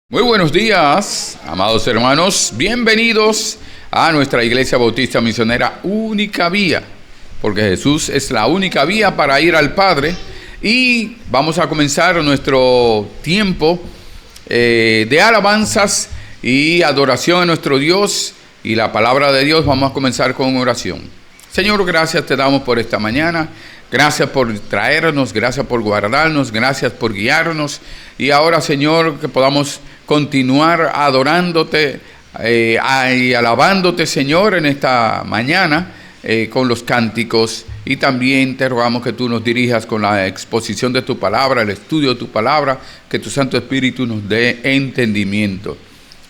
Muy buenos días, amados hermanos, bienvenidos a nuestra Iglesia Bautista Misionera Única Vía, porque Jesús es la única vía para ir al Padre. Y vamos a comenzar nuestro tiempo de alabanzas y adoración a nuestro Dios y la palabra de Dios. Vamos a comenzar con oración. Señor, gracias te damos por esta mañana. Gracias por traernos, gracias por guardarnos, gracias por guiarnos. Y ahora, Señor, que podamos continuar adorándote y alabándote, Señor, en esta mañana con los cánticos. Y también te rogamos que tú nos dirijas con la exposición de tu palabra, el estudio de tu palabra, que tu Santo Espíritu nos dé entendimiento.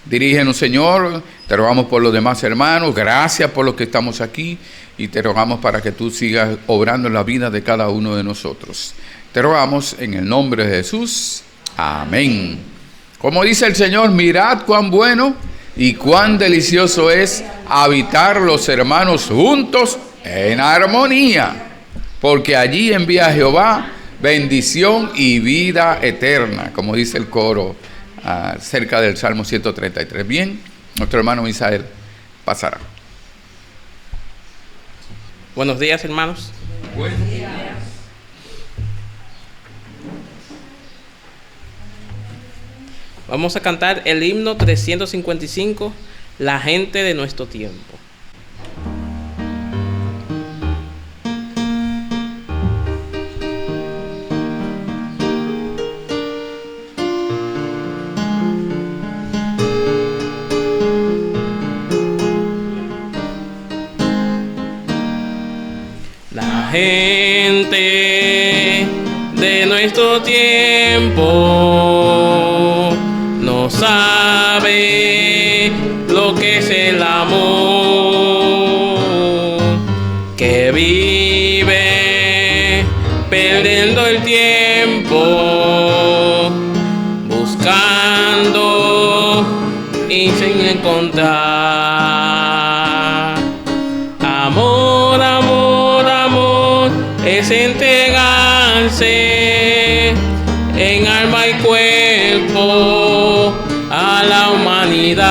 Dirígenos, Señor, te rogamos por los demás hermanos, gracias por los que estamos aquí y te rogamos para que tú sigas obrando en la vida de cada uno de nosotros. Te rogamos en el nombre de Jesús. Amén. Como dice el Señor, mirad cuán bueno y cuán delicioso es habitar los hermanos juntos en armonía, porque allí envía Jehová bendición y vida eterna, como dice el coro cerca del Salmo 133. Bien, nuestro hermano Misael pasará. Buenos días, hermanos. Buenos días. Vamos a cantar el himno 355, La gente de nuestro tiempo. La gente de nuestro tiempo no sabe lo que es el amor, que vive perdiendo el tiempo, buscando y sin encontrar. Amor, amor, amor es entregarse en alma y cuerpo a la humanidad.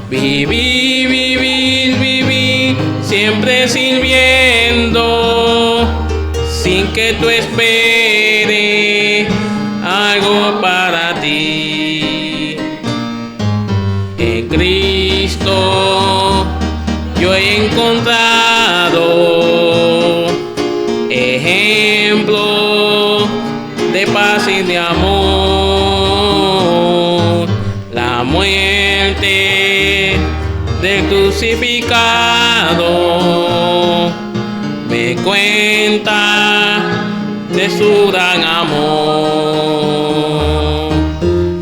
Vivir, vivir, vivir, siempre sirviendo, sin que tú esperes algo para ti. En Cristo yo he encontrado ejemplo de paz y de amor. La muerte del crucificado me cuenta de su gran amor.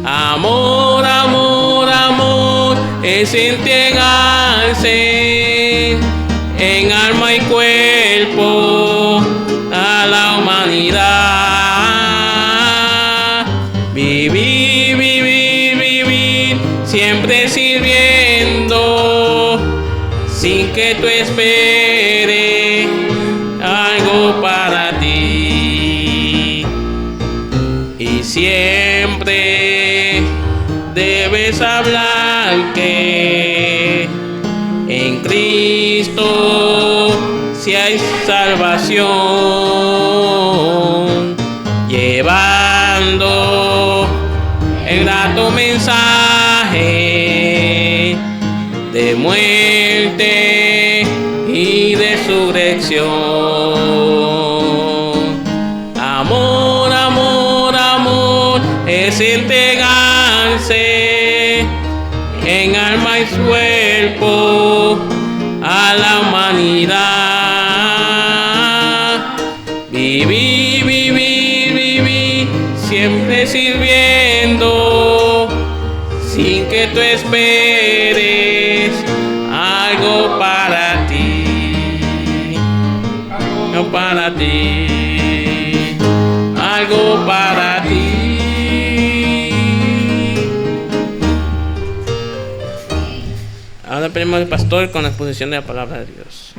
Amor, amor, amor es entregarse en alma y cuerpo a la humanidad. Vivir, vivir, vivir, siempre sirviendo, sin que tú esperes algo para ti. Y siempre debes hablar que en Cristo si hay salvación, llevando el grato mensaje de muerte y resurrección. Amor, amor, amor es entregarse en alma y cuerpo a la humanidad. Vivir, vivir, vivir, siempre sirviendo, sin que tú esperes algo para ti. Algo para ti. Algo para ti. Ahora pedimos al pastor con la exposición de la palabra de Dios.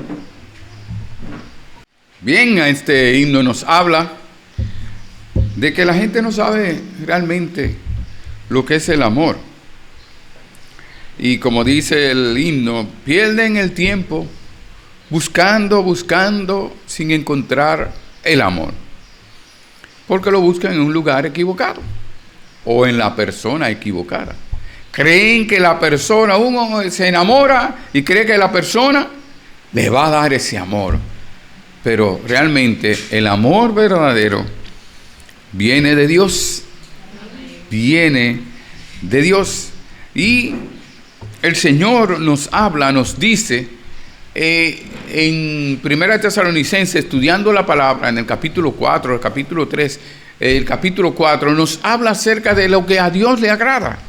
Bien, este himno nos habla de que la gente no sabe realmente lo que es el amor. Y como dice el himno, pierden el tiempo buscando sin encontrar el amor, porque lo buscan en un lugar equivocado o en la persona equivocada. Creen que la persona, uno se enamora y cree que la persona le va a dar ese amor, pero realmente el amor verdadero viene de Dios, viene de Dios. Y el Señor nos habla, nos dice en 1 Tesalonicenses, estudiando la palabra en el capítulo 4, el capítulo 3, el capítulo 4, nos habla acerca de lo que a Dios le agrada.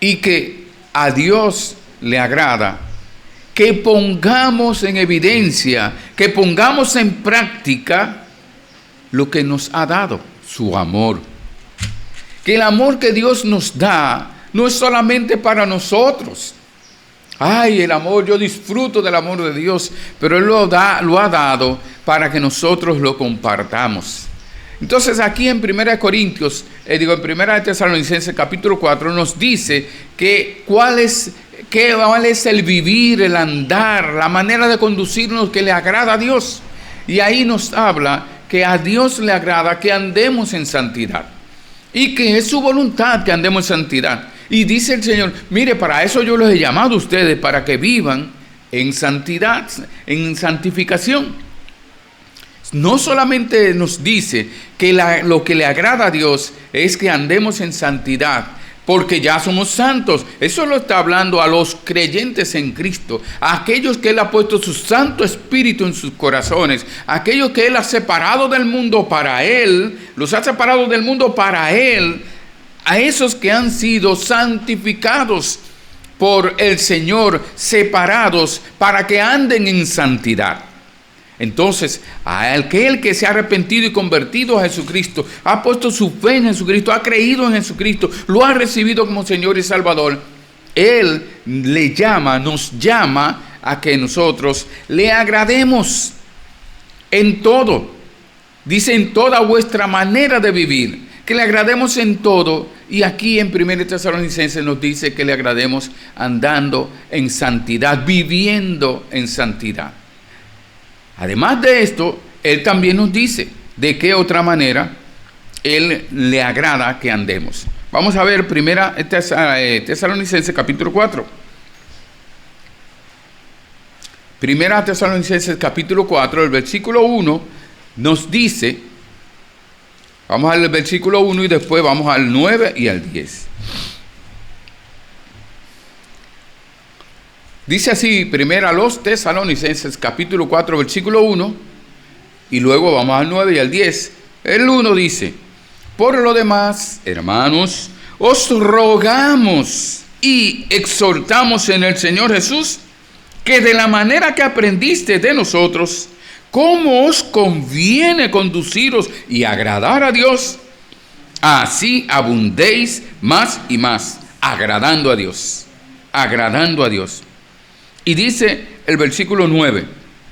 Y que a Dios le agrada que pongamos en evidencia, que pongamos en práctica lo que nos ha dado, su amor. Que el amor que Dios nos da no es solamente para nosotros. Ay, el amor, yo disfruto del amor de Dios, pero Él lo ha dado para que nosotros lo compartamos. Entonces aquí en 1 Corintios, en 1 Tesalonicenses capítulo 4 nos dice que cuál es el vivir, el andar, la manera de conducirnos que le agrada a Dios. Y ahí nos habla que a Dios le agrada que andemos en santidad y que es su voluntad que andemos en santidad. Y dice el Señor, mire, para eso yo los he llamado a ustedes, para que vivan en santidad, en santificación. No solamente nos dice que lo que le agrada a Dios es que andemos en santidad, porque ya somos santos. Eso lo está hablando a los creyentes en Cristo, a aquellos que Él ha puesto su Santo Espíritu en sus corazones, a aquellos que Él ha separado del mundo para Él, los ha separado del mundo para Él, a esos que han sido santificados por el Señor, separados para que anden en santidad. Entonces, a aquel que se ha arrepentido y convertido a Jesucristo, ha puesto su fe en Jesucristo, ha creído en Jesucristo, lo ha recibido como Señor y Salvador, Él nos llama a que nosotros le agrademos en todo. Dice, en toda vuestra manera de vivir, que le agrademos en todo. Y aquí en 1 Tesalonicenses nos dice que le agrademos andando en santidad, viviendo en santidad. Además de esto, Él también nos dice de qué otra manera Él le agrada que andemos. Vamos a ver 1 Tesalonicenses capítulo 4. 1 Tesalonicenses capítulo 4, el versículo 1 nos dice, vamos al versículo 1 y después vamos al 9 y al 10. Dice así, primero a los Tesalonicenses, capítulo 4, versículo 1, y luego vamos al 9 y al 10. El 1 dice, por lo demás, hermanos, os rogamos y exhortamos en el Señor Jesús, que de la manera que aprendiste de nosotros, cómo os conviene conduciros y agradar a Dios, así abundéis más y más, agradando a Dios, agradando a Dios. Y dice el versículo 9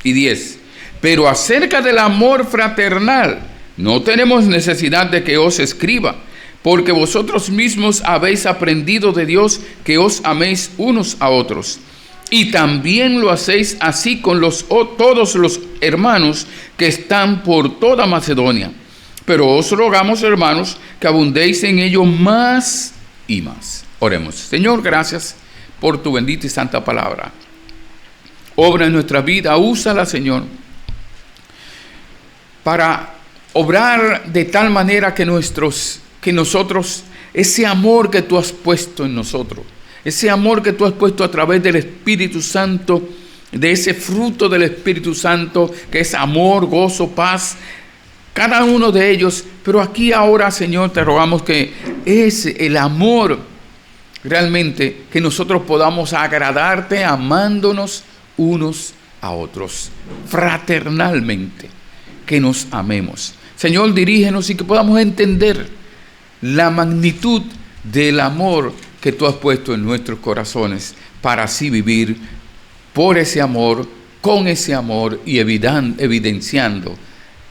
y 10, pero acerca del amor fraternal, no tenemos necesidad de que os escriba, porque vosotros mismos habéis aprendido de Dios que os améis unos a otros. Y también lo hacéis así con todos los hermanos que están por toda Macedonia. Pero os rogamos, hermanos, que abundéis en ello más y más. Oremos. Señor, gracias por tu bendita y santa palabra. Obra en nuestra vida, úsala, Señor, para obrar de tal manera que nosotros, ese amor que tú has puesto en nosotros, ese amor que tú has puesto a través del Espíritu Santo, de ese fruto del Espíritu Santo, que es amor, gozo, paz, cada uno de ellos, pero aquí ahora, Señor, te rogamos que es el amor realmente, que nosotros podamos agradarte amándonos unos a otros, fraternalmente, que nos amemos. Señor, dirígenos y que podamos entender la magnitud del amor que tú has puesto en nuestros corazones, para así vivir por ese amor, con ese amor y evidenciando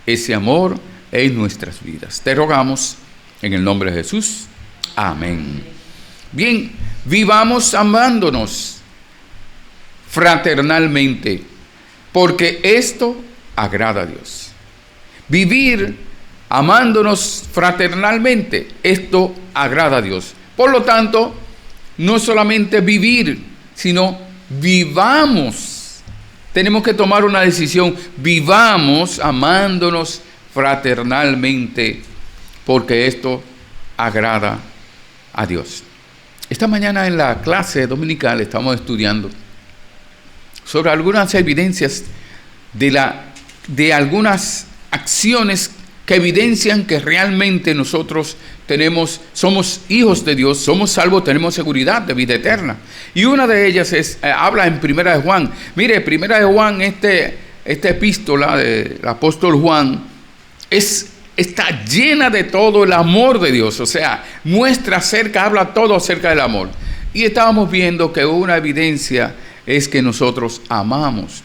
ese amor en nuestras vidas. Te rogamos en el nombre de Jesús. Amén. Bien, vivamos amándonos fraternalmente, porque esto agrada a Dios. Vivir amándonos fraternalmente, esto agrada a Dios. Por lo tanto, no solamente vivir, sino vivamos. Tenemos que tomar una decisión. Vivamos amándonos fraternalmente, porque esto agrada a Dios. Esta mañana en la clase dominical estamos estudiando sobre algunas evidencias de algunas acciones que evidencian que realmente nosotros somos hijos de Dios, somos salvos, tenemos seguridad de vida eterna. Y una de ellas habla en Primera de Juan. Mire, Primera de Juan, esta epístola del apóstol Juan, está llena de todo el amor de Dios. O sea, habla todo acerca del amor. Y estábamos viendo que una evidencia es que nosotros amamos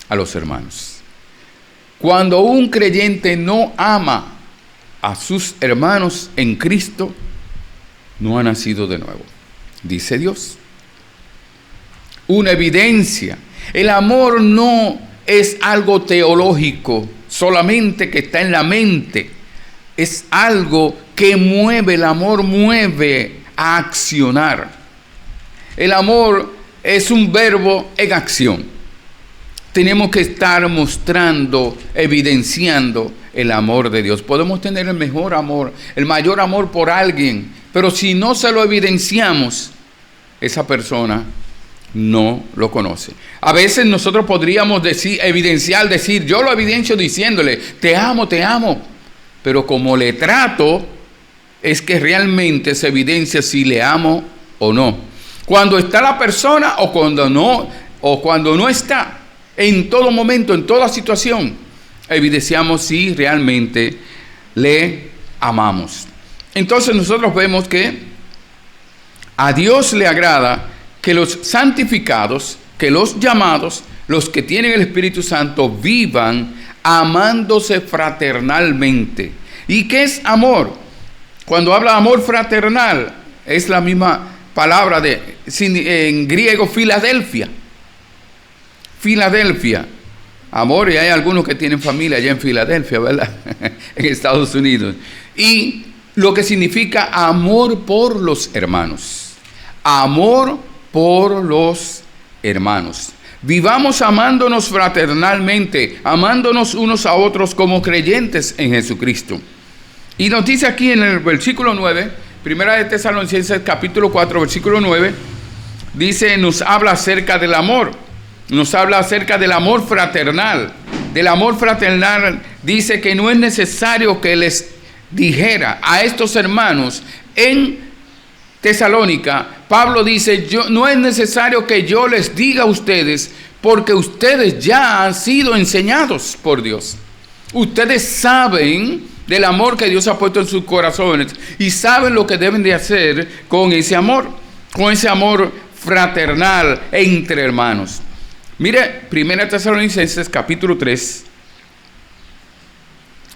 a los hermanos. Cuando un creyente no ama a sus hermanos en Cristo, no ha nacido de nuevo, dice Dios. Una evidencia. El amor no es algo teológico, solamente que está en la mente. Es algo que mueve, el amor mueve a accionar. El amor es un verbo en acción. Tenemos que estar mostrando, evidenciando el amor de Dios. Podemos tener el mejor amor, el mayor amor por alguien, pero si no se lo evidenciamos, esa persona no lo conoce. A veces nosotros podríamos decir, yo lo evidencio diciéndole, te amo, pero como le trato, es que realmente se evidencia si le amo o no. Cuando está la persona o cuando no está. En todo momento, en toda situación, evidenciamos si realmente le amamos. Entonces nosotros vemos que a Dios le agrada que los santificados, que los llamados, los que tienen el Espíritu Santo, vivan amándose fraternalmente. ¿Y qué es amor? Cuando habla de amor fraternal, es la misma palabra en griego, Filadelfia. Filadelfia, amor, y hay algunos que tienen familia allá en Filadelfia, ¿verdad? En Estados Unidos. Y lo que significa amor por los hermanos. Amor por los hermanos. Vivamos amándonos fraternalmente, amándonos unos a otros como creyentes en Jesucristo. Y nos dice aquí en el versículo 9, Primera de Tesalonicenses capítulo 4, versículo 9, dice, nos habla acerca del amor. Nos habla acerca del amor fraternal. Del amor fraternal dice que no es necesario que les dijera a estos hermanos en Tesalónica. Pablo dice, no es necesario que yo les diga a ustedes, porque ustedes ya han sido enseñados por Dios. Ustedes saben del amor que Dios ha puesto en sus corazones y saben lo que deben de hacer con ese amor fraternal entre hermanos. Mire, 1 Tesalonicenses capítulo 3,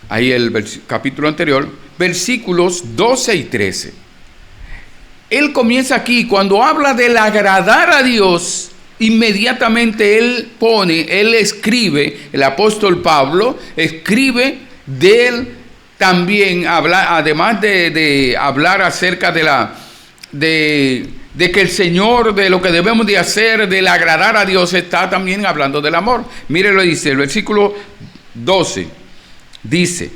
ahí el capítulo anterior, versículos 12 y 13. Él comienza aquí, cuando habla del agradar a Dios, inmediatamente él escribe, el apóstol Pablo escribe de él también, además de hablar acerca de que el Señor, de lo que debemos de hacer, del agradar a Dios, está también hablando del amor. Mire lo dice, el versículo 12, dice,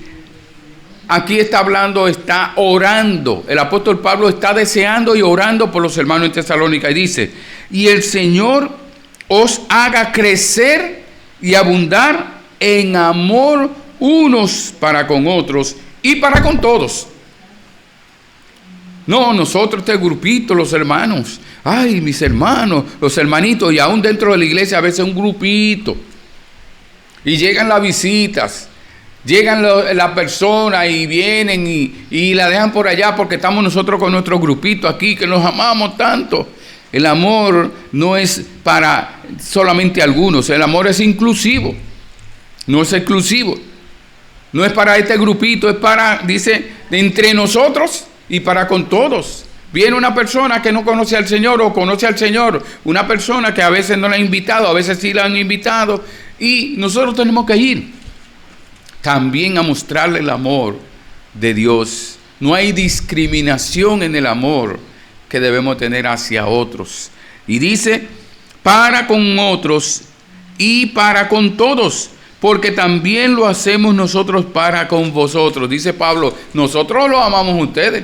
aquí está hablando, está orando, el apóstol Pablo está deseando y orando por los hermanos en Tesalónica, y dice, y el Señor os haga crecer y abundar en amor unos para con otros y para con todos. No, nosotros este grupito, los hermanos, ay, mis hermanos, los hermanitos, y aún dentro de la iglesia a veces un grupito, y llegan las visitas, llegan las personas y vienen y la dejan por allá porque estamos nosotros con nuestro grupito aquí, que nos amamos tanto. El amor no es para solamente algunos, el amor es inclusivo, no es exclusivo. No es para este grupito, es para, dice, entre nosotros y para con todos. Viene una persona que no conoce al Señor o conoce al Señor, una persona que a veces no la ha invitado, a veces sí la han invitado, y nosotros tenemos que ir también a mostrarle el amor de Dios. No hay discriminación en el amor que debemos tener hacia otros. Y dice, para con otros y para con todos, porque también lo hacemos nosotros para con vosotros. Dice Pablo, nosotros lo amamos a ustedes.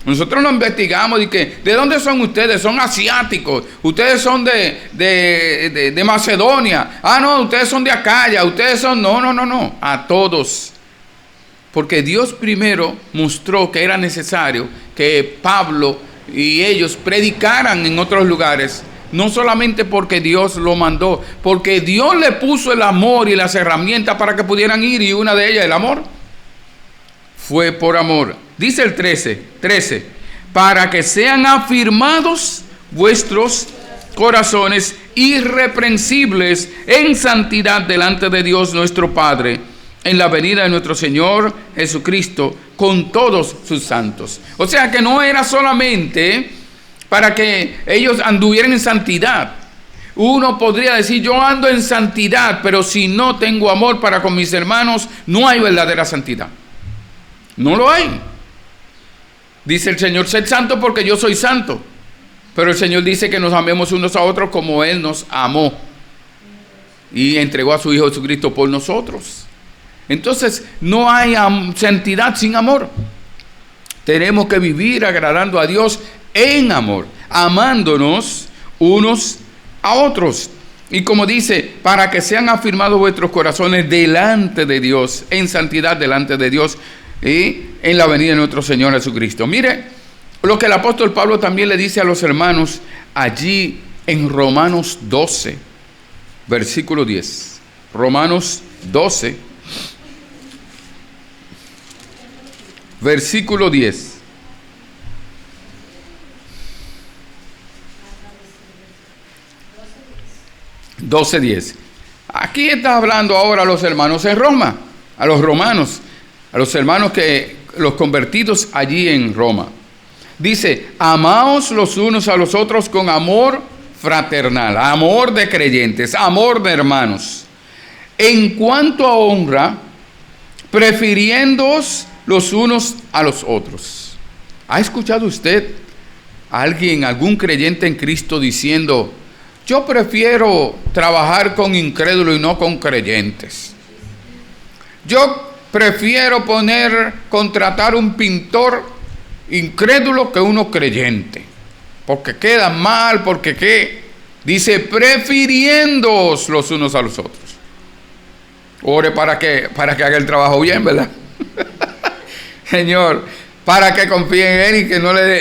Nosotros nos investigamos y que, ¿de dónde son ustedes? Son asiáticos, ustedes son de Macedonia, no, ustedes son de Acaya, ustedes son, no, a todos. Porque Dios primero mostró que era necesario que Pablo y ellos predicaran en otros lugares, no solamente porque Dios lo mandó, porque Dios le puso el amor y las herramientas para que pudieran ir, y una de ellas, el amor, fue por amor. Dice el 13, para que sean afirmados vuestros corazones irreprensibles en santidad delante de Dios nuestro Padre, en la venida de nuestro Señor Jesucristo con todos sus santos. O sea que no era solamente para que ellos anduvieran en santidad. Uno podría decir, yo ando en santidad, pero si no tengo amor para con mis hermanos, no hay verdadera santidad. No lo hay. Dice el Señor, sed santo porque yo soy santo. Pero el Señor dice que nos amemos unos a otros como Él nos amó y entregó a su Hijo Jesucristo por nosotros. Entonces no hay santidad sin amor. Tenemos que vivir agradando a Dios en amor, amándonos unos a otros. Y como dice, para que sean afirmados vuestros corazones delante de Dios, en santidad delante de Dios, y en la venida de nuestro Señor Jesucristo. Mire lo que el apóstol Pablo también le dice a los hermanos allí en Romanos 12, versículo 10. Romanos 12, versículo 10. Aquí está hablando ahora a los hermanos en Roma, a los romanos, a los hermanos los convertidos allí en Roma. Dice, amaos los unos a los otros con amor fraternal, amor de creyentes, amor de hermanos. En cuanto a honra, prefiriéndoos los unos a los otros. ¿Ha escuchado usted a alguien, algún creyente en Cristo diciendo, yo prefiero trabajar con incrédulos y no con creyentes? Yo prefiero contratar un pintor incrédulo que uno creyente, porque queda mal, porque qué. Dice, prefiriéndoos los unos a los otros. Ore para que haga el trabajo bien, ¿verdad? Señor, para que confíe en Él y que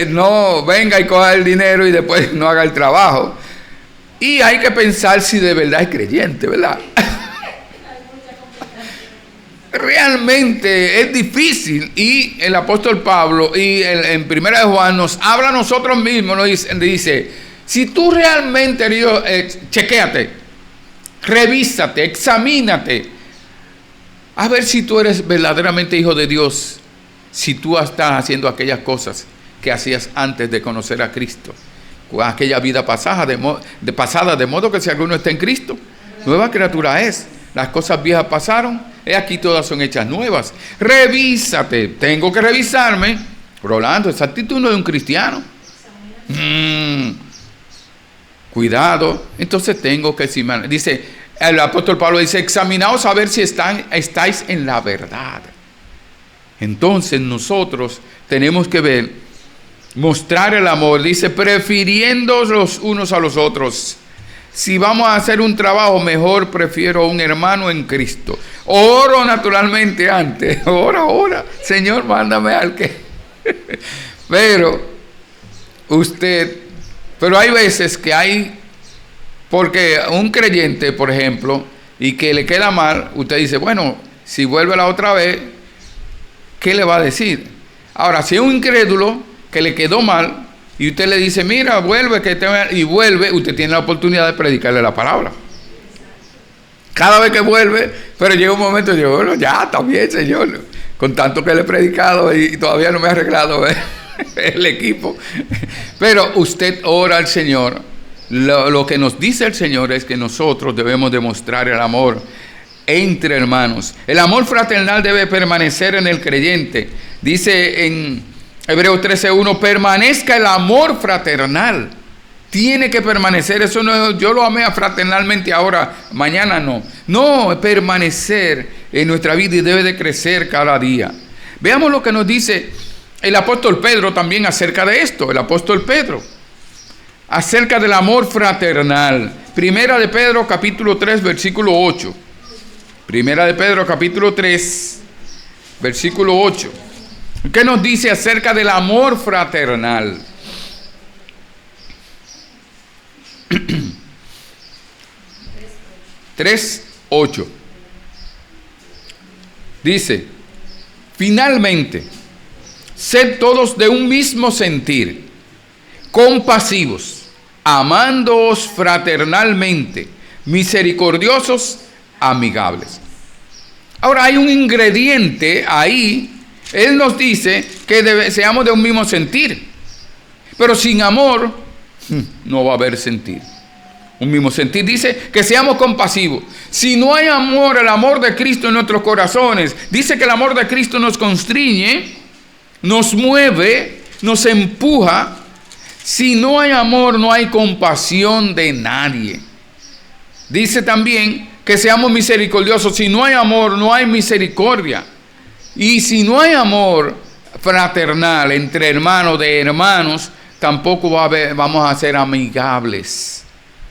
no venga y coja el dinero y después no haga el trabajo. Y hay que pensar si de verdad es creyente, ¿verdad? Realmente es difícil, y el apóstol Pablo y en Primera de Juan nos habla a nosotros mismos, nos dice, si tú realmente eres, chequéate, revísate, examínate, a ver si tú eres verdaderamente hijo de Dios, si tú estás haciendo aquellas cosas que hacías antes de conocer a Cristo, aquella vida pasada, de modo que si alguno está en Cristo, nueva criatura es. Las cosas viejas pasaron, aquí todas son hechas nuevas. Revísate, tengo que revisarme. Rolando, esa actitud no es de un cristiano. Cuidado, entonces tengo que examinar. Dice, el apóstol Pablo dice, examinaos a ver si estáis en la verdad. Entonces nosotros tenemos que mostrar el amor. Dice, prefiriendo los unos a los otros. Si vamos a hacer un trabajo, mejor prefiero a un hermano en Cristo. Oro naturalmente antes. Ora. Señor, mándame al que. Pero hay veces que porque un creyente, por ejemplo, y que le queda mal, usted dice, bueno, si vuelve la otra vez, ¿qué le va a decir? Ahora, si es un incrédulo que le quedó mal, y usted le dice, mira, vuelve, y vuelve, usted tiene la oportunidad de predicarle la palabra. Cada vez que vuelve, pero llega un momento y digo, bueno, ya, está bien, Señor. Con tanto que le he predicado y todavía no me ha arreglado el equipo. Pero usted ora al Señor. Lo que nos dice el Señor es que nosotros debemos demostrar el amor entre hermanos. El amor fraternal debe permanecer en el creyente. Dice en Hebreos 13:1, permanezca el amor fraternal. Tiene que permanecer. Eso no es, yo lo amé fraternalmente ahora, mañana no. No, permanecer en nuestra vida y debe de crecer cada día. Veamos lo que nos dice el apóstol Pedro también acerca de esto. El apóstol Pedro, acerca del amor fraternal. Primera de Pedro, capítulo 3, versículo 8. Primera de Pedro, capítulo 3, versículo 8. ¿Qué nos dice acerca del amor fraternal? 3:8. Dice, finalmente, sed todos de un mismo sentir, compasivos, amándoos fraternalmente, misericordiosos, amigables. Ahora hay un ingrediente ahí. Él nos dice que seamos de un mismo sentir, pero sin amor no va a haber sentir. Un mismo sentir dice que seamos compasivos. Si no hay amor, el amor de Cristo en nuestros corazones, dice que el amor de Cristo nos constriñe, nos mueve, nos empuja. Si no hay amor, no hay compasión de nadie. Dice también que seamos misericordiosos. Si no hay amor, no hay misericordia. Y si no hay amor fraternal entre hermanos de hermanos, tampoco vamos a ser amigables.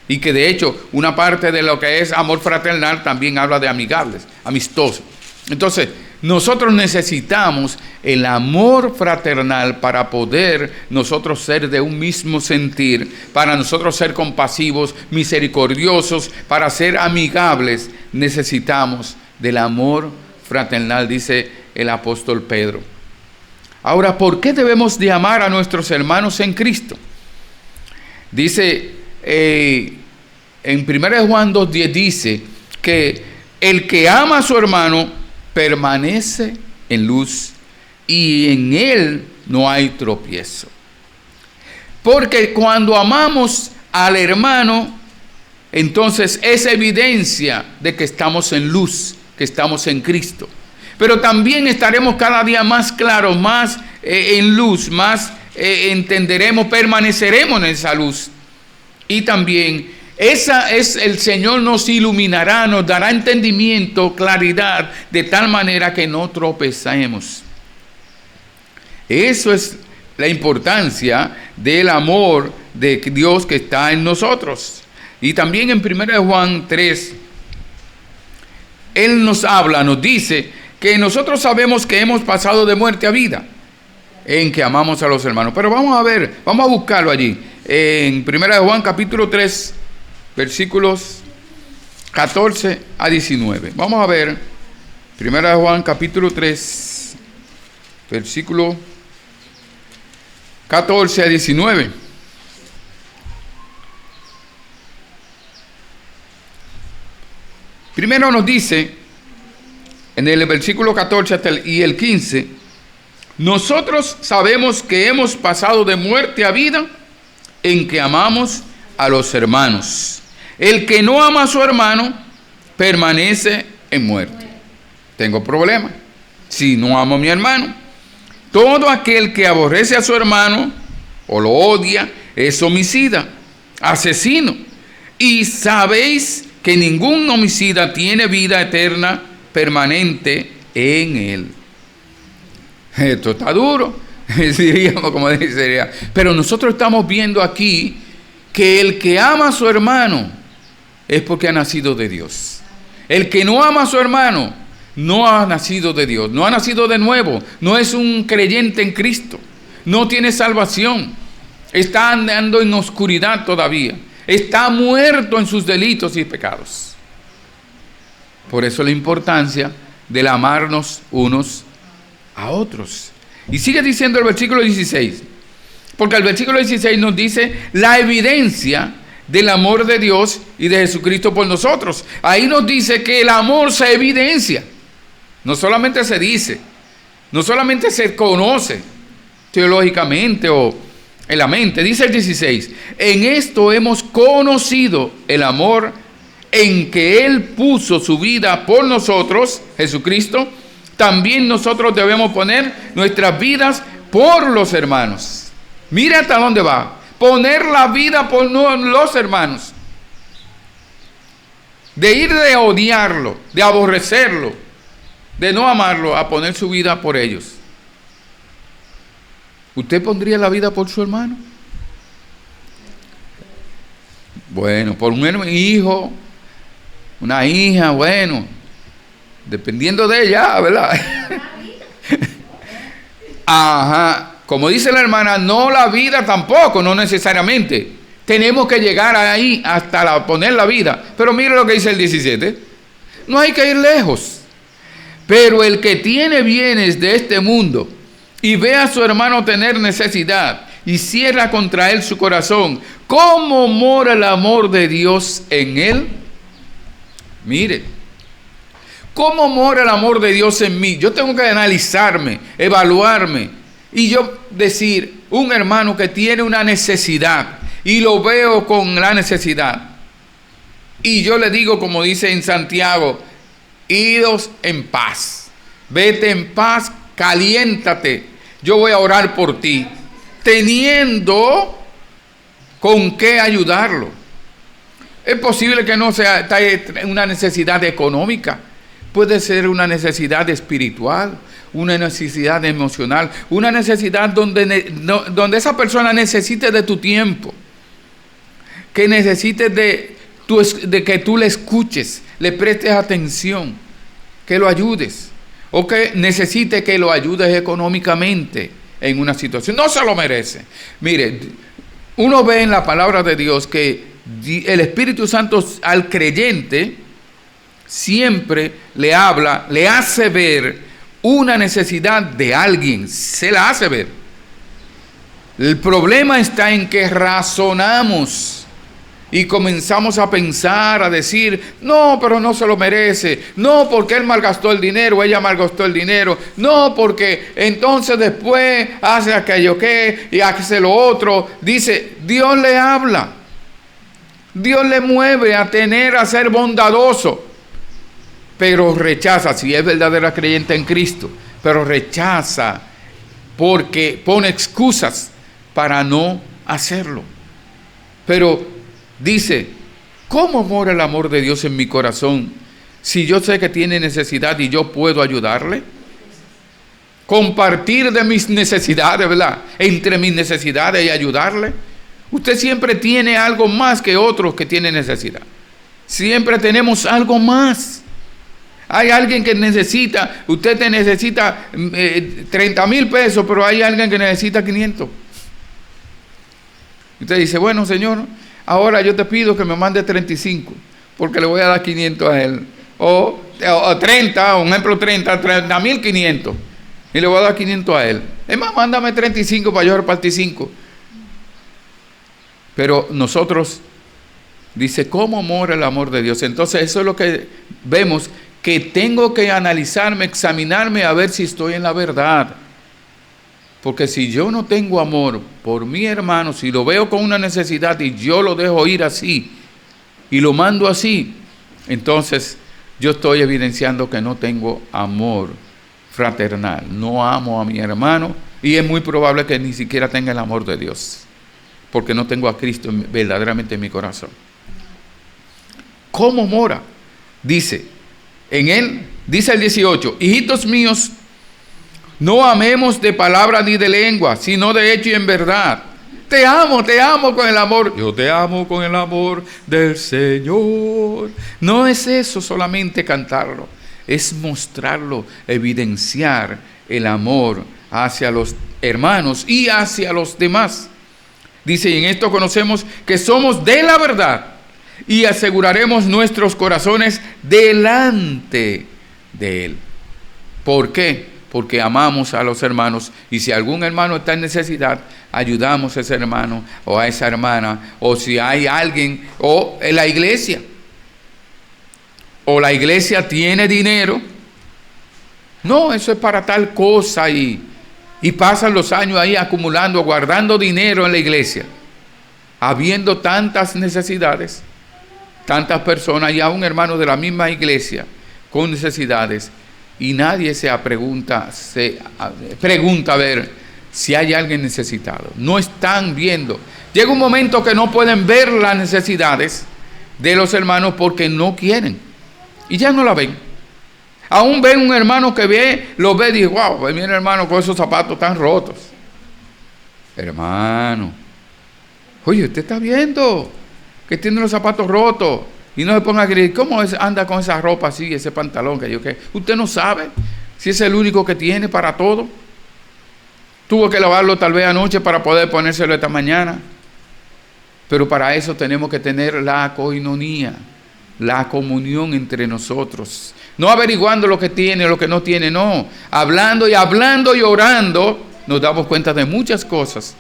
Y que de hecho, una parte de lo que es amor fraternal también habla de amigables, amistosos. Entonces, nosotros necesitamos el amor fraternal para poder nosotros ser de un mismo sentir, para nosotros ser compasivos, misericordiosos, para ser amigables. Necesitamos del amor fraternal, dice el apóstol Pedro. Ahora, ¿por qué debemos de amar a nuestros hermanos en Cristo? Dice en 1 Juan 2:10 dice que el que ama a su hermano permanece en luz y en él no hay tropiezo. Porque cuando amamos al hermano, entonces es evidencia de que estamos en luz, que estamos en Cristo. Pero también estaremos cada día más claros, más en luz, más entenderemos, permaneceremos en esa luz. Y también el Señor nos iluminará, nos dará entendimiento, claridad, de tal manera que no tropezamos. Eso es la importancia del amor de Dios que está en nosotros. Y también en 1 Juan 3, Él nos habla, nos dice que nosotros sabemos que hemos pasado de muerte a vida, en que amamos a los hermanos. Pero vamos a ver, vamos a buscarlo allí. En 1 Juan capítulo 3, versículos 14 a 19. Vamos a ver 1 Juan capítulo 3, versículo 14 a 19. Primero nos dice, en el versículo 14 hasta el 15, nosotros sabemos que hemos pasado de muerte a vida en que amamos a los hermanos. El que no ama a su hermano permanece en muerte. Tengo problema si no amo a mi hermano. Todo aquel que aborrece a su hermano o lo odia es homicida, asesino. Y sabéis que ningún homicida tiene vida eterna permanente en él. Esto está duro, diríamos, como diría. Pero nosotros estamos viendo aquí que el que ama a su hermano es porque ha nacido de Dios. El que no ama a su hermano no ha nacido de Dios, no ha nacido de nuevo, no es un creyente en Cristo, no tiene salvación, está andando en oscuridad todavía, está muerto en sus delitos y pecados. Por eso la importancia del amarnos unos a otros. Y sigue diciendo el versículo 16, porque el versículo 16 nos dice la evidencia del amor de Dios y de Jesucristo por nosotros. Ahí nos dice que el amor se evidencia. No solamente se dice, no solamente se conoce teológicamente o en la mente. Dice el 16, en esto hemos conocido el amor en que Él puso su vida por nosotros, Jesucristo. También nosotros debemos poner nuestras vidas por los hermanos. Mira hasta dónde va. Poner la vida por los hermanos. De ir de odiarlo, de aborrecerlo, de no amarlo, a poner su vida por ellos. ¿Usted pondría la vida por su hermano? Bueno, por un hijo, una hija, bueno, dependiendo de ella, ¿verdad? Ajá. Como dice la hermana, no la vida tampoco, no necesariamente. Tenemos que llegar ahí hasta poner la vida. Pero mire lo que dice el 17. No hay que ir lejos. Pero el que tiene bienes de este mundo y ve a su hermano tener necesidad y cierra contra él su corazón, ¿cómo mora el amor de Dios en él? Mire, ¿cómo mora el amor de Dios en mí? Yo tengo que analizarme, evaluarme. Y yo decir, un hermano que tiene una necesidad y lo veo con la necesidad. Y yo le digo, como dice en Santiago, idos en paz. Vete en paz, caliéntate. Yo voy a orar por ti. Teniendo con qué ayudarlo. Es posible que no sea una necesidad económica. Puede ser una necesidad espiritual, una necesidad emocional, una necesidad donde esa persona necesite de tu tiempo, que necesite de que tú le escuches, le prestes atención, que lo ayudes, o que necesite que lo ayudes económicamente en una situación. No se lo merece. Mire, uno ve en la palabra de Dios que el Espíritu Santo al creyente siempre le habla, le hace ver una necesidad de alguien, se la hace ver. El problema está en que razonamos y comenzamos a pensar, a decir, no, pero no se lo merece, no, porque él malgastó el dinero, ella malgastó el dinero, no, porque entonces después hace aquello que y hace lo otro. Dice, Dios le habla, Dios le mueve a ser bondadoso. Pero rechaza, si es verdadera creyente en Cristo, pero rechaza porque pone excusas para no hacerlo. Pero dice, ¿cómo mora el amor de Dios en mi corazón si yo sé que tiene necesidad y yo puedo ayudarle? Compartir de mis necesidades, ¿verdad? Entre mis necesidades y ayudarle. Usted siempre tiene algo más que otros que tienen necesidad. Siempre tenemos algo más. Hay alguien que necesita, usted te necesita 30,000 pesos, pero hay alguien que necesita 500. Usted dice, bueno, Señor, ahora yo te pido que me mande 35, porque le voy a dar 500 a él. O 30, un ejemplo 30,500, y le voy a dar 500 a él. Es más, mándame 35 para yo repartir 5. Pero nosotros, dice, ¿cómo mora el amor de Dios? Entonces eso es lo que vemos, que tengo que analizarme, examinarme a ver si estoy en la verdad. Porque si yo no tengo amor por mi hermano, si lo veo con una necesidad y yo lo dejo ir así y lo mando así, entonces yo estoy evidenciando que no tengo amor fraternal. No amo a mi hermano y es muy probable que ni siquiera tenga el amor de Dios, porque no tengo a Cristo verdaderamente en mi corazón. ¿Cómo mora? Dice en él, dice el 18, hijitos míos, no amemos de palabra ni de lengua, sino de hecho y en verdad. Te amo con el amor. Yo te amo con el amor del Señor. No es eso solamente cantarlo, es mostrarlo, evidenciar el amor hacia los hermanos y hacia los demás. Dice, y en esto conocemos que somos de la verdad y aseguraremos nuestros corazones delante de Él. ¿Por qué? Porque amamos a los hermanos, y si algún hermano está en necesidad, ayudamos a ese hermano o a esa hermana, o si hay alguien, o en la iglesia, o la iglesia tiene dinero, no, eso es para tal cosa, y pasan los años ahí acumulando, guardando dinero en la iglesia, habiendo tantas necesidades, tantas personas, y aún hermanos de la misma iglesia con necesidades, y nadie se pregunta a ver si hay alguien necesitado. No están viendo. Llega un momento que no pueden ver las necesidades de los hermanos porque no quieren, y ya no la ven. Aún ven un hermano que lo ve y dice, wow, viene el hermano con esos zapatos tan rotos. Hermano, oye, usted está viendo que tiene los zapatos rotos, y no se ponga a gritar, ¿cómo anda con esa ropa así, ese pantalón? Usted no sabe si es el único que tiene para todo. Tuvo que lavarlo tal vez anoche para poder ponérselo esta mañana. Pero para eso tenemos que tener la coinonía, la comunión entre nosotros. No averiguando lo que tiene o lo que no tiene, no. Hablando y orando, nos damos cuenta de muchas cosas.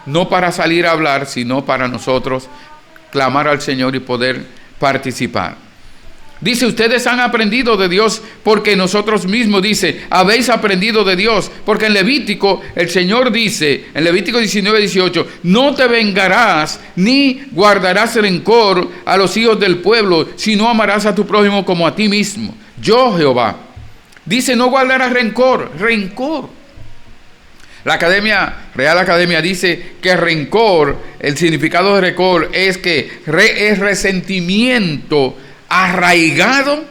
No para salir a hablar, sino para nosotros clamar al Señor y poder participar. Dice, ustedes han aprendido de Dios porque nosotros mismos, dice, habéis aprendido de Dios. Porque en Levítico, el Señor dice, en Levítico 19:18, no te vengarás ni guardarás rencor a los hijos del pueblo, sino amarás a tu prójimo como a ti mismo. Yo, Jehová. Dice, no guardarás rencor. La Real Academia dice que rencor, el significado de rencor es que es resentimiento arraigado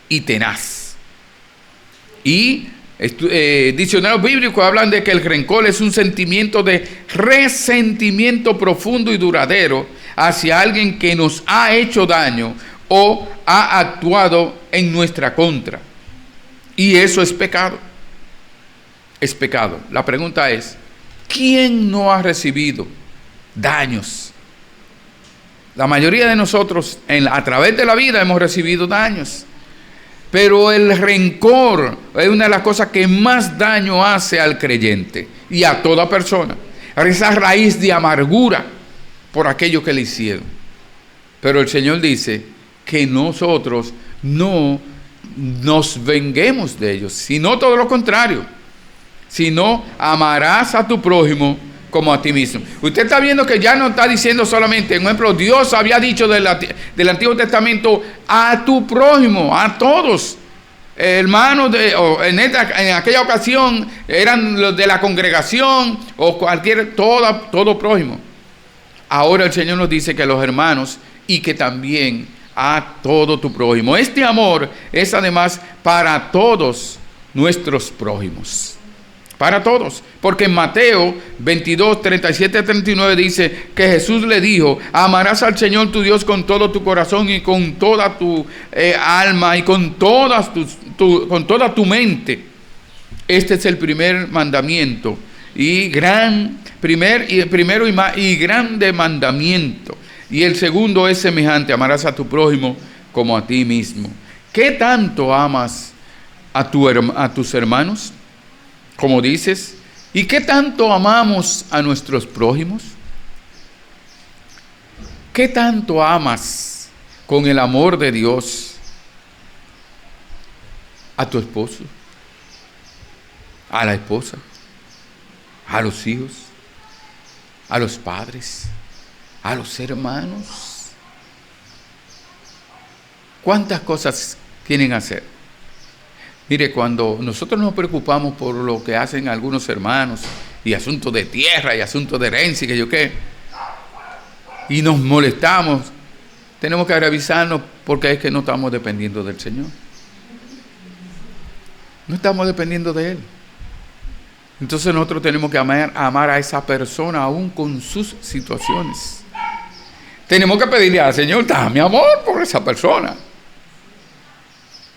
y tenaz. Y diccionarios bíblicos hablan de que el rencor es un sentimiento de resentimiento profundo y duradero hacia alguien que nos ha hecho daño o ha actuado en nuestra contra. Y eso es pecado. Es pecado. La pregunta es, ¿quién no ha recibido daños? La mayoría de nosotros a través de la vida hemos recibido daños, pero el rencor es una de las cosas que más daño hace al creyente y a toda persona. Esa raíz de amargura por aquello que le hicieron. Pero el Señor dice que nosotros no nos venguemos de ellos, sino todo lo contrario, sino amarás a tu prójimo como a ti mismo. Usted está viendo que ya no está diciendo solamente, por ejemplo, Dios había dicho del Antiguo Testamento a tu prójimo, a todos, hermanos, en aquella ocasión eran los de la congregación o todo prójimo. Ahora el Señor nos dice que los hermanos y que también a todo tu prójimo. Este amor es además para todos nuestros prójimos. Para todos, porque en Mateo 22, 37 a 39 dice que Jesús le dijo, amarás al Señor tu Dios con todo tu corazón y con toda tu alma y con toda tu mente. Este es el primer mandamiento y primero y grande mandamiento. Y el segundo es semejante, amarás a tu prójimo como a ti mismo. ¿Qué tanto amas a tus hermanos? Como dices, ¿y qué tanto amamos a nuestros prójimos? ¿Qué tanto amas con el amor de Dios a tu esposo, a la esposa, a los hijos, a los padres, a los hermanos? ¿Cuántas cosas quieren hacer? Mire, cuando nosotros nos preocupamos por lo que hacen algunos hermanos, y asuntos de tierra, y asuntos de herencia, y que yo qué, y nos molestamos, tenemos que revisarnos porque es que no estamos dependiendo del Señor. No estamos dependiendo de Él. Entonces nosotros tenemos que amar a esa persona aún con sus situaciones. Tenemos que pedirle al Señor, dame amor por esa persona.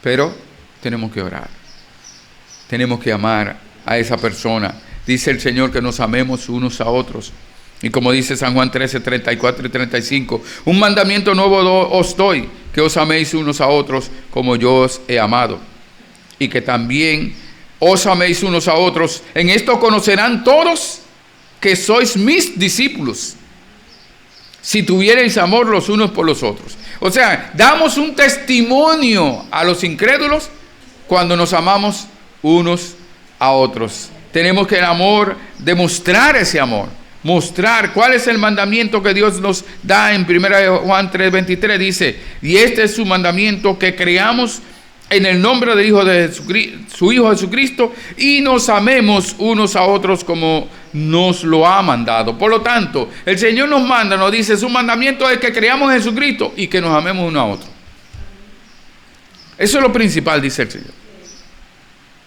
Pero tenemos que orar. Tenemos que amar a esa persona. Dice el Señor que nos amemos unos a otros. Y como dice San Juan 13, 34 y 35, un mandamiento nuevo os doy, que os améis unos a otros como yo os he amado. Y que también os améis unos a otros. En esto conocerán todos que sois mis discípulos, si tuvierais amor los unos por los otros. O sea, damos un testimonio a los incrédulos cuando nos amamos unos a otros. Tenemos que el amor, demostrar ese amor, mostrar cuál es el mandamiento que Dios nos da en 1 Juan 3:23. Dice, y este es su mandamiento, que creamos en el nombre del Hijo de Jesucristo, su Hijo Jesucristo, y nos amemos unos a otros como nos lo ha mandado. Por lo tanto, el Señor nos manda, nos dice, su mandamiento es que creamos en Jesucristo y que nos amemos uno a otro. Eso es lo principal, dice el Señor.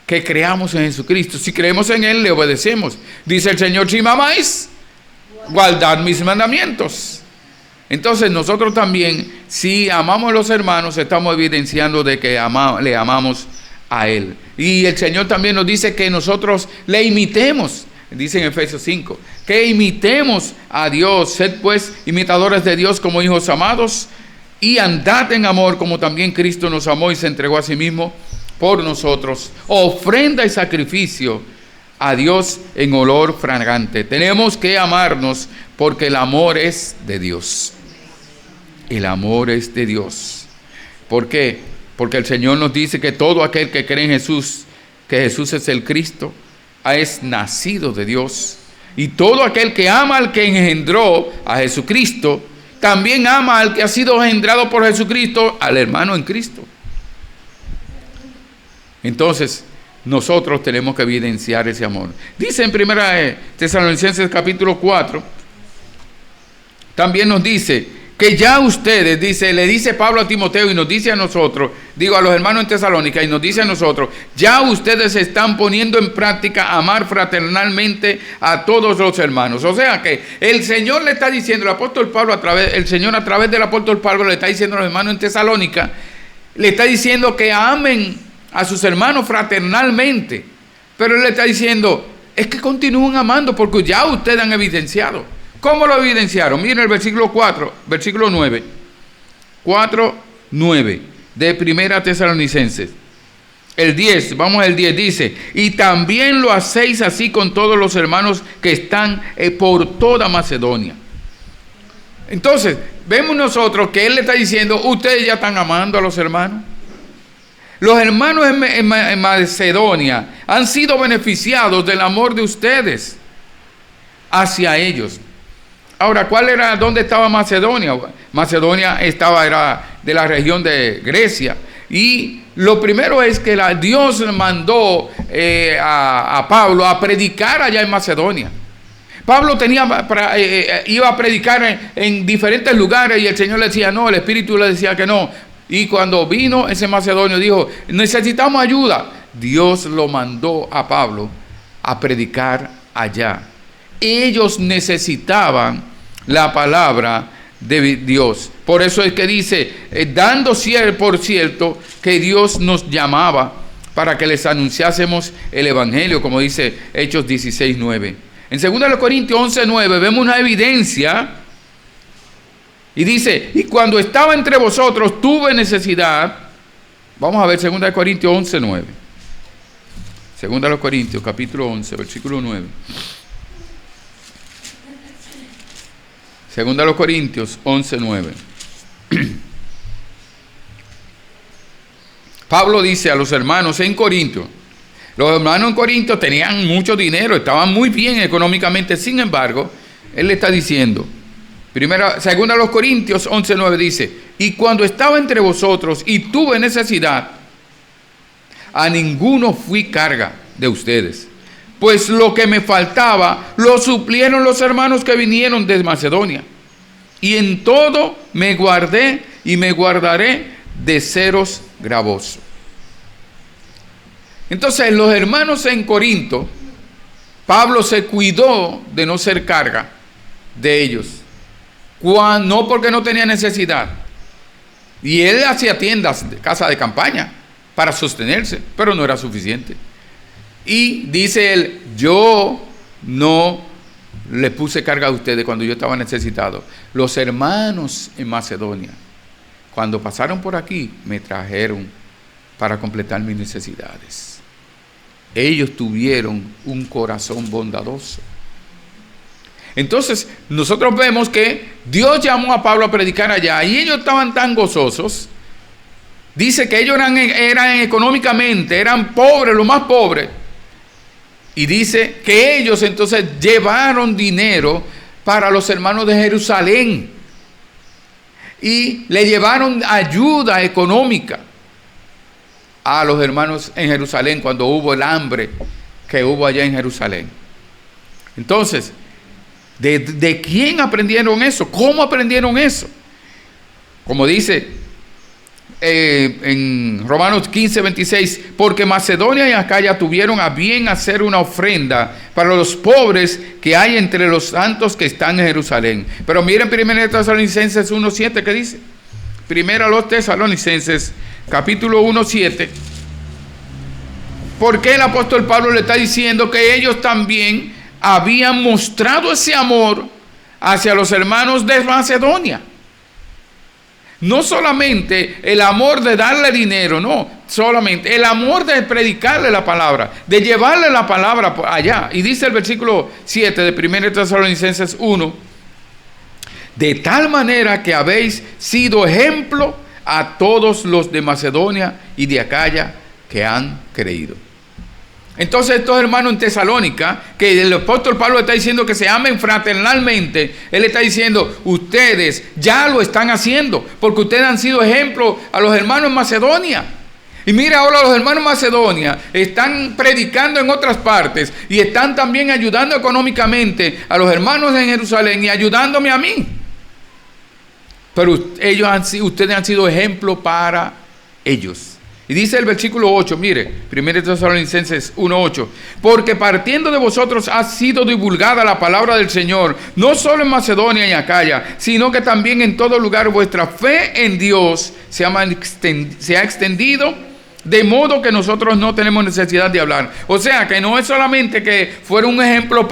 Que creamos en Jesucristo. Si creemos en Él, le obedecemos. Dice el Señor, si me amáis, guardad mis mandamientos. Entonces nosotros también, si amamos a los hermanos, estamos evidenciando de que le amamos a Él. Y el Señor también nos dice que nosotros le imitemos. Dice en Efesios 5, que imitemos a Dios. Sed pues imitadores de Dios como hijos amados, y andad en amor como también Cristo nos amó y se entregó a sí mismo por nosotros, ofrenda y sacrificio a Dios en olor fragante. Tenemos que amarnos porque el amor es de Dios. El amor es de Dios. ¿Por qué? Porque el Señor nos dice que todo aquel que cree en Jesús, que Jesús es el Cristo, es nacido de Dios. Y todo aquel que ama al que engendró a Jesucristo, también ama al que ha sido engendrado por Jesucristo, al hermano en Cristo. Entonces, nosotros tenemos que evidenciar ese amor. Dice en 1 Tesalonicenses capítulo 4, también nos dice que ya ustedes, le dice Pablo a Timoteo y nos dice a nosotros, a los hermanos en Tesalónica y nos dice a nosotros, ya ustedes están poniendo en práctica amar fraternalmente a todos los hermanos. O sea que el Señor le está diciendo, el Señor a través del apóstol Pablo le está diciendo a los hermanos en Tesalónica, le está diciendo que amen a sus hermanos fraternalmente, pero él le está diciendo, es que continúen amando porque ya ustedes han evidenciado. ¿Cómo lo evidenciaron? Miren el versículo 9, 4:9 de 1 Tesalonicenses. El 10, vamos al 10, dice, y también lo hacéis así con todos los hermanos que están por toda Macedonia. Entonces, vemos nosotros que él le está diciendo, ustedes ya están amando a los hermanos. Los hermanos en Macedonia han sido beneficiados del amor de ustedes hacia ellos. Ahora, ¿dónde estaba Macedonia? Macedonia era de la región de Grecia. Y lo primero es que Dios mandó a Pablo a predicar allá en Macedonia. Pablo iba a predicar en diferentes lugares y el Señor le decía no, el Espíritu le decía que no. Y cuando vino ese macedonio dijo, necesitamos ayuda. Dios lo mandó a Pablo a predicar allá. Ellos necesitaban la palabra de Dios. Por eso es que dice, dando por cierto que Dios nos llamaba para que les anunciásemos el Evangelio, como dice Hechos 16:9. En 2 Corintios 11:9 vemos una evidencia. Y dice, y cuando estaba entre vosotros tuve necesidad. Vamos a ver 2 Corintios 11:9. 2 Corintios capítulo 11, versículo 9. 2 Corintios 11:9. Pablo dice a los hermanos en Corinto, los hermanos en Corinto tenían mucho dinero, estaban muy bien económicamente, sin embargo, él le está diciendo, 2 Corintios 11:9 dice, y cuando estaba entre vosotros y tuve necesidad, a ninguno fui carga de ustedes, pues lo que me faltaba lo suplieron los hermanos que vinieron de Macedonia, y en todo me guardé y me guardaré de seros gravoso. Entonces los hermanos en Corinto, Pablo se cuidó de no ser carga de ellos, no porque no tenía necesidad, y él hacía tiendas, casa de campaña para sostenerse, pero no era suficiente. Y dice él, yo no les puse carga a ustedes cuando yo estaba necesitado. Los hermanos en Macedonia, cuando pasaron por aquí, me trajeron para completar mis necesidades. Ellos tuvieron un corazón bondadoso. Entonces, nosotros vemos que Dios llamó a Pablo a predicar allá y ellos estaban tan gozosos. Dice que ellos eran económicamente, eran pobres, los más pobres. Y dice que ellos entonces llevaron dinero para los hermanos de Jerusalén. Y le llevaron ayuda económica a los hermanos en Jerusalén cuando hubo el hambre que hubo allá en Jerusalén. Entonces, ¿de quién aprendieron eso? ¿Cómo aprendieron eso? Como dice en Romanos 15, 26, porque Macedonia y Acaya tuvieron a bien hacer una ofrenda para los pobres que hay entre los santos que están en Jerusalén. Pero miren 1 Tesalonicenses 1:7, ¿qué dice? 1 Tesalonicenses capítulo 1:7. Porque el apóstol Pablo le está diciendo que ellos también habían mostrado ese amor hacia los hermanos de Macedonia. No solamente el amor de darle dinero, no, solamente el amor de predicarle la palabra, de llevarle la palabra allá. Y dice el versículo 7 de 1 Tesalonicenses 1, de tal manera que habéis sido ejemplo a todos los de Macedonia y de Acaya que han creído. Entonces estos hermanos en Tesalónica, que el apóstol Pablo está diciendo que se amen fraternalmente, él está diciendo, ustedes ya lo están haciendo, porque ustedes han sido ejemplo a los hermanos en Macedonia. Y mira, ahora los hermanos en Macedonia están predicando en otras partes y están también ayudando económicamente a los hermanos en Jerusalén y ayudándome a mí. Pero ustedes han sido ejemplo para ellos. Y dice el versículo 8, mire, 1 Tesalonicenses 1:8, porque partiendo de vosotros ha sido divulgada la palabra del Señor, no solo en Macedonia y Acaya, sino que también en todo lugar vuestra fe en Dios se ha extendido, de modo que nosotros no tenemos necesidad de hablar. O sea, que no es solamente que fuera un ejemplo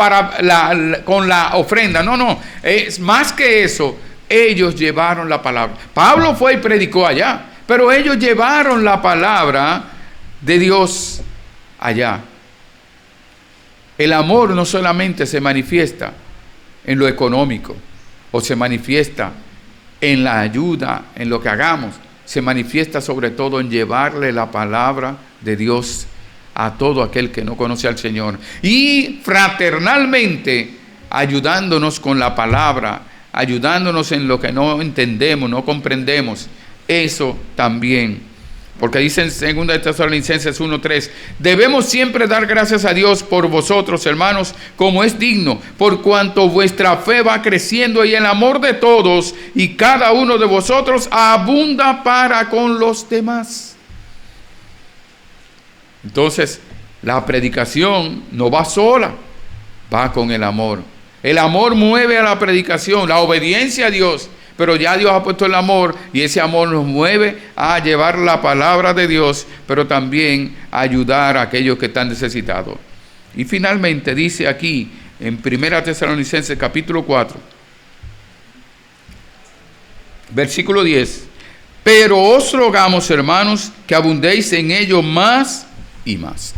con la ofrenda, no, es más que eso, ellos llevaron la palabra. Pablo fue y predicó allá, pero ellos llevaron la palabra de Dios allá. El amor no solamente se manifiesta en lo económico, o se manifiesta en la ayuda, en lo que hagamos. Se manifiesta sobre todo en llevarle la palabra de Dios a todo aquel que no conoce al Señor. Y fraternalmente ayudándonos con la palabra, ayudándonos en lo que no entendemos, no comprendemos. Eso también, porque dice en 2 Tesalonicenses 1:3, debemos siempre dar gracias a Dios por vosotros, hermanos, como es digno, por cuanto vuestra fe va creciendo y el amor de todos y cada uno de vosotros abunda para con los demás. Entonces, la predicación no va sola, va con el amor. El amor mueve a la predicación, la obediencia a Dios. Pero ya Dios ha puesto el amor y ese amor nos mueve a llevar la palabra de Dios, pero también a ayudar a aquellos que están necesitados. Y finalmente dice aquí en 1 Tesalonicenses capítulo 4, versículo 10, pero os rogamos, hermanos, que abundéis en ello más y más.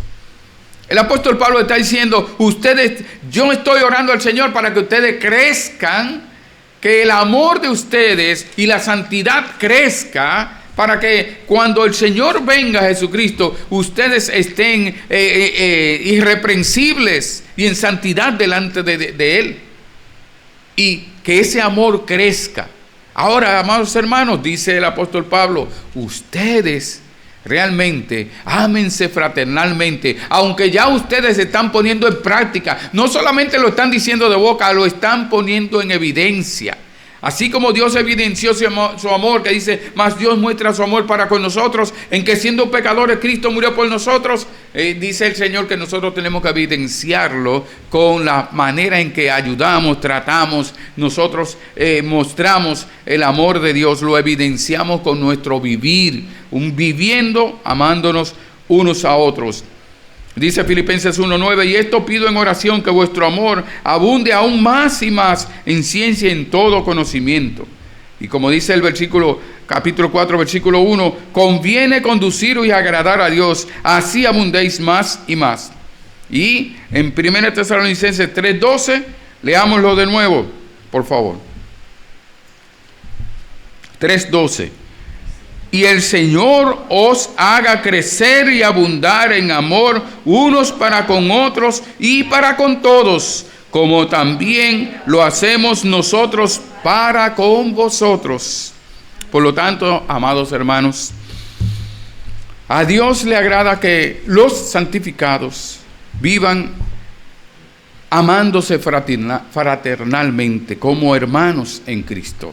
El apóstol Pablo está diciendo, yo estoy orando al Señor para que ustedes crezcan, que el amor de ustedes y la santidad crezca, para que cuando el Señor venga, Jesucristo, ustedes estén irreprensibles y en santidad delante de Él. Y que ese amor crezca. Ahora, amados hermanos, dice el apóstol Pablo, ustedes realmente ámense fraternalmente, aunque ya ustedes se están poniendo en práctica, no solamente lo están diciendo de boca, lo están poniendo en evidencia. Así como Dios evidenció su amor, que dice, mas Dios muestra su amor para con nosotros, en que siendo pecadores Cristo murió por nosotros, dice el Señor que nosotros tenemos que evidenciarlo con la manera en que ayudamos, tratamos, nosotros mostramos el amor de Dios, lo evidenciamos con nuestro vivir, viviendo, amándonos unos a otros. Dice Filipenses 1:9, y esto pido en oración, que vuestro amor abunde aún más y más en ciencia y en todo conocimiento. Y como dice el capítulo 4, versículo 1, conviene conduciros y agradar a Dios, así abundéis más y más. Y en 1 Tesalonicenses 3:12, Leámoslo de nuevo, por favor. 3:12. Y el Señor os haga crecer y abundar en amor unos para con otros y para con todos, como también lo hacemos nosotros para con vosotros. Por lo tanto, amados hermanos, a Dios le agrada que los santificados vivan amándose fraternalmente como hermanos en Cristo.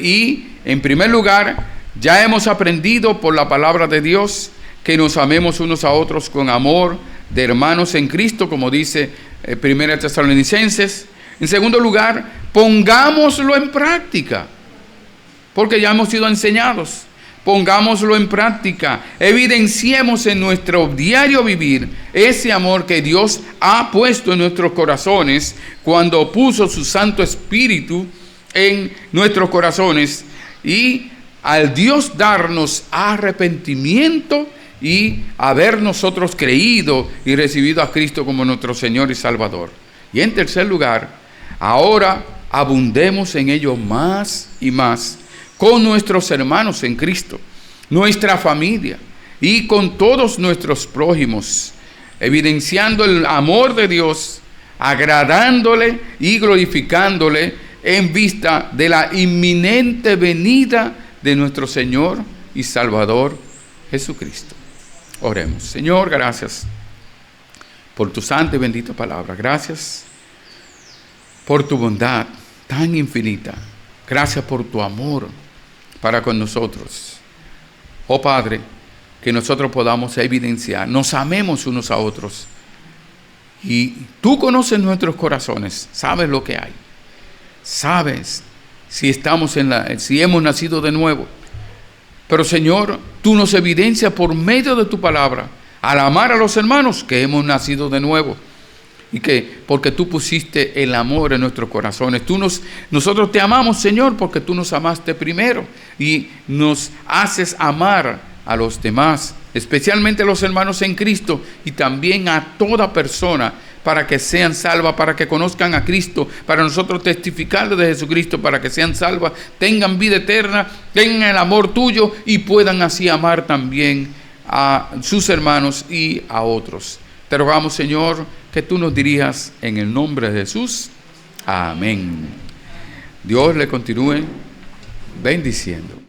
Y en primer lugar, ya hemos aprendido por la palabra de Dios que nos amemos unos a otros con amor de hermanos en Cristo, como dice 1 Tesalonicenses. En segundo lugar, pongámoslo en práctica, porque ya hemos sido enseñados. Pongámoslo en práctica, evidenciemos en nuestro diario vivir ese amor que Dios ha puesto en nuestros corazones cuando puso su Santo Espíritu en nuestros corazones, y al Dios darnos arrepentimiento y haber nosotros creído y recibido a Cristo como nuestro Señor y Salvador. Y en tercer lugar, ahora abundemos en ello más y más con nuestros hermanos en Cristo, nuestra familia y con todos nuestros prójimos, evidenciando el amor de Dios, agradándole y glorificándole en vista de la inminente venida de nuestro Señor y Salvador Jesucristo. Oremos. Señor, gracias por tu santa y bendita palabra. Gracias por tu bondad tan infinita. Gracias por tu amor para con nosotros. Oh Padre, que nosotros podamos evidenciar, nos amemos unos a otros. Y tú conoces nuestros corazones, sabes lo que hay. Sabes si hemos nacido de nuevo. Pero Señor, tú nos evidencias por medio de tu palabra, al amar a los hermanos, que hemos nacido de nuevo. Y que porque tú pusiste el amor en nuestros corazones. Nosotros te amamos, Señor, porque tú nos amaste primero. Y nos haces amar a los demás, especialmente a los hermanos en Cristo, y también a toda persona, para que sean salvas, para que conozcan a Cristo, para nosotros testificar de Jesucristo, para que sean salvas, tengan vida eterna, tengan el amor tuyo y puedan así amar también a sus hermanos y a otros. Te rogamos, Señor, que tú nos dirijas en el nombre de Jesús. Amén. Dios le continúe bendiciendo.